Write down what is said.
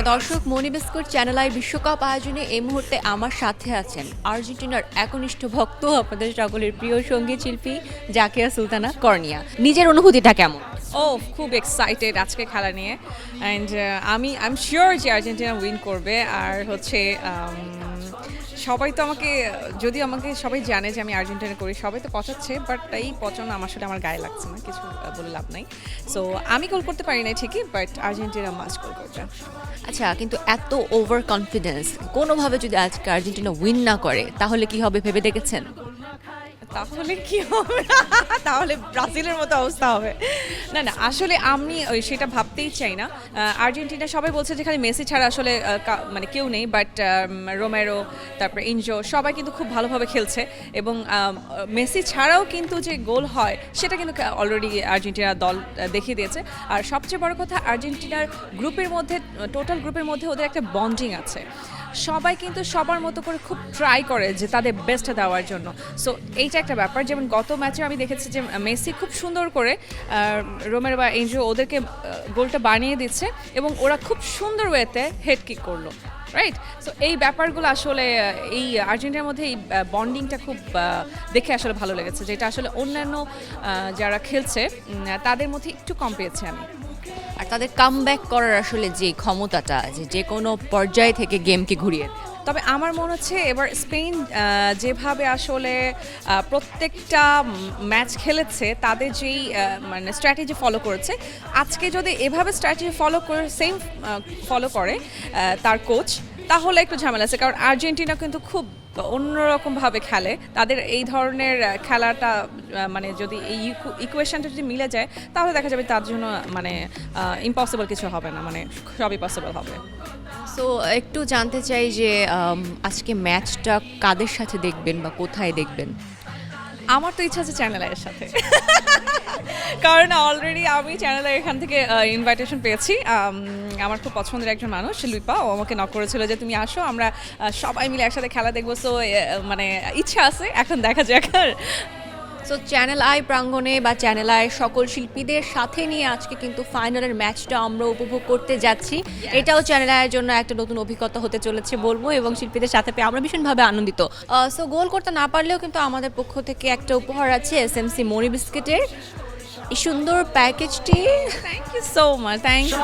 প্রিয় দর্শক, মনি biscuit channel I বিশ্বকাপ আয়োজনে এই মুহূর্তে আমার সাথে আছেন আর্জেন্টিনার একনিষ্ঠ ভক্ত, আপনাদের সকলের প্রিয় সঙ্গীত শিল্পী জাকিয়া সুলতানা কর্নিয়া। নিজের অনুভূতিটা কেমন? খুব এক্সাইটেড আজকে খেলা নিয়ে অ্যান্ড আই এম শিওর যে আর্জেন্টিনা উইন করবে। আর হচ্ছে সবাই তো আমাকে সবাই জানে যে আমি আর্জেন্টিনা করি, সবাই তো পচাচ্ছে, বাট এই পচানো আমার সাথে আমার গায়ে লাগছে না, কিছু বলে লাভ নাই। সো আমি গোল করতে পারি না ঠিকই, বাট আর্জেন্টিনা মাস্ট গোল করবে। আচ্ছা, কিন্তু এত ওভার কনফিডেন্স কোনোভাবে যদি আজকে আর্জেন্টিনা উইন না করে তাহলে কি হবে ভেবে দেখেছেন? তাহলে কি হবে? তাহলে ব্রাজিলের মতো অবস্থা হবে। না, আসলে আমি সেটা ভাবতেই চাই না। আর্জেন্টিনা সবাই বলছে যে খালি মেসি ছাড়া আসলে মানে কেউ নেই, বাট রোমেরো, তারপরে ইনজো সবাই কিন্তু খুব ভালোভাবে খেলছে এবং মেসি ছাড়াও কিন্তু যে গোল হয় সেটা কিন্তু অলরেডি আর্জেন্টিনা দল দেখিয়ে দিয়েছে। আর সবচেয়ে বড় কথা, আর্জেন্টিনার গ্রুপের মধ্যে, টোটাল গ্রুপের মধ্যে ওদের একটা বন্ডিং আছে। সবাই কিন্তু সবার মতো করে খুব ট্রাই করে যে তাদের বেস্টটা দেওয়ার জন্য। সো এইটা একটা ব্যাপার। যেমন গত ম্যাচে আমি দেখেছি যে মেসি খুব সুন্দর করে রোমেরো বা এনজো ওদেরকে গোলটা বানিয়ে দিচ্ছে এবং ওরা খুব সুন্দর ওয়েতে হেড কিক করলো, রাইট? সো এই ব্যাপারগুলো আসলে এই আর্জেন্টিনার মধ্যে এই বন্ডিংটা খুব দেখে আসলে ভালো লেগেছে, যেটা আসলে অন্যান্য যারা খেলছে তাদের মধ্যে একটু কম পেয়েছি আমি। আর তাদের কামব্যাক করার আসলে যে ক্ষমতাটা, যে কোনো পর্যায় থেকে গেমকে ঘুরিয়ে দেয়। তবে আমার মনে হচ্ছে এবার স্পেন যেভাবে আসলে প্রত্যেকটা ম্যাচ খেলেছে, তাদের যেই মানে স্ট্র্যাটেজি ফলো করেছে, আজকে যদি এভাবে স্ট্র্যাটেজি ফলো করে তার কোচ, তাহলে একটু ঝামেলা আছে। কারণ আর্জেন্টিনা কিন্তু খুব অন্যরকমভাবে খেলে। তাদের এই ধরনের খেলাটা মানে যদি এই ইকুয়েশনটা যদি মিলে যায় তাহলে দেখা যাবে তার জন্য মানে ইম্পসিবল কিছু হবে না, মানে সবই পসিবল হবে। সো একটু জানতে চাই যে আজকে ম্যাচটা কাদের সাথে দেখবেন বা কোথায় দেখবেন? আমার তো ইচ্ছা আছে চ্যানেলের সাথে, কারণ অলরেডি আমি চ্যানেলের এখান থেকে ইনভাইটেশন পেয়েছি। আমার খুব পছন্দের একজন মানুষ লুইপা, ও আমাকে নক করেছিল যে তুমি আসো, আমরা সবাই মিলে একসাথে খেলা দেখবো। সো মানে ইচ্ছা আছে, এখন দেখা যাক। সো চ্যানেল আই প্রাঙ্গণে বা চ্যানেল আই সকল শিল্পীদের সাথে নিয়ে আজকে কিন্তু ফাইনালের ম্যাচটা আমরা উপভোগ করতে যাচ্ছি। এটাও চ্যানেল আইয়ের জন্য একটা নতুন অভিজ্ঞতা হতে চলেছে বলবো, এবং শিল্পীদের সাথে পেয়ে আমরা ভীষণভাবে আনন্দিত। সো গোল করতে না পারলেও কিন্তু আমাদের পক্ষ থেকে একটা উপহার আছে এসএমসি মনি বিস্কিটের এই সুন্দর প্যাকেজটি। Thank you so much. Thank you.